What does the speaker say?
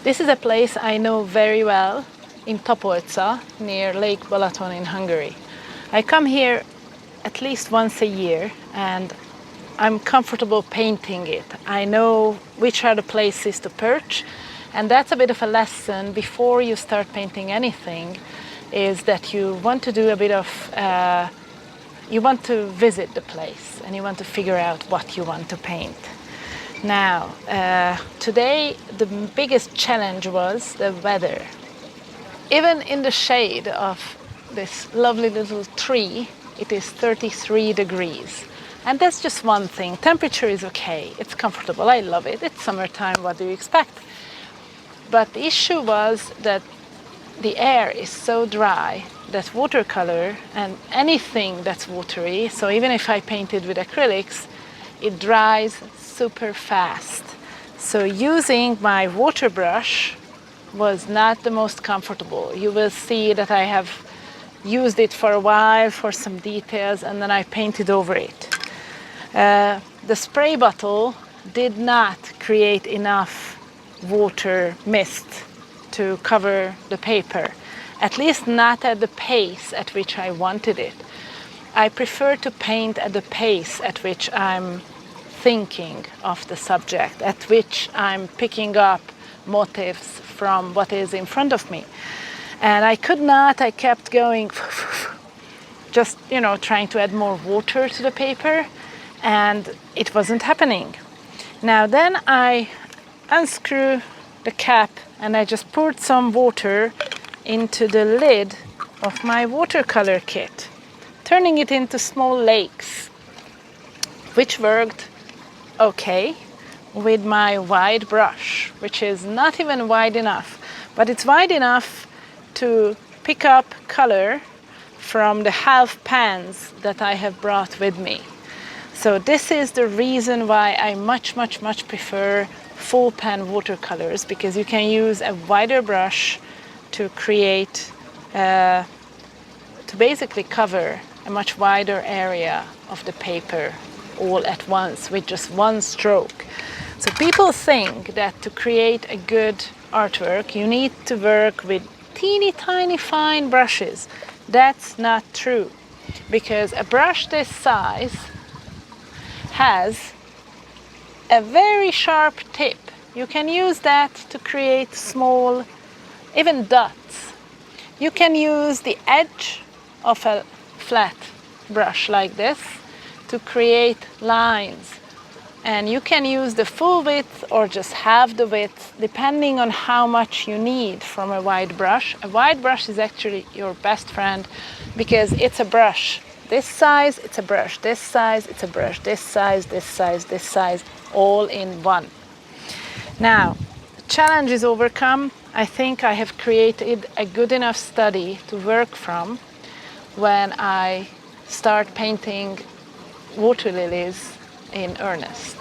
This is a place I know very well in Topolca, near Lake Balaton in Hungary. I come here at least once a year and I'm comfortable painting it. I know which are the places to perch, and that's a bit of a lesson before you start painting anything, is that you want to do a bit of, you want to visit the place and you want to figure out what you want to paint. Now, today the biggest challenge was the weather. Even in the shade of this lovely little tree, it is 33 degrees. And that's just one thing. Temperature is okay, it's comfortable, I love it. It's summertime, what do you expect? But the issue was that the air is so dry that watercolor and anything that's watery, so even if I painted with acrylics, it dries super fast. So using my water brush was not the most comfortable. You will see that I have used it for a while for some details and then I painted over it. The spray bottle did not create enough water mist to cover the paper, at least not at the pace at which I wanted it. I prefer to paint at the pace at which I'm thinking of the subject, at which I'm picking up motifs from what is in front of me. And I could not, I kept going, just, trying to add more water to the paper, and it wasn't happening. Now then I unscrew the cap and I just poured some water into the lid of my watercolor kit, turning it into small lakes, which worked okay with my wide brush, which is not even wide enough, but it's wide enough to pick up color from the half pans that I have brought with me. So this is the reason why I much prefer full pan watercolors, because you can use a wider brush to create, to basically cover a much wider area of the paper all at once with just one stroke. So people think that to create a good artwork you need to work with teeny tiny fine brushes. That's not true, because a brush this size has a very sharp tip. You can use that to create small, even dots. You can use the edge of a flat brush like this to create lines. And you can use the full width or just half the width, depending on how much you need from a wide brush. A wide brush is actually your best friend, because it's a brush. This size, it's a brush. This size, it's a brush. This size, this size, this size, all in one. Now, the challenge is overcome. I think I have created a good enough study to work from when I start painting water lilies in earnest.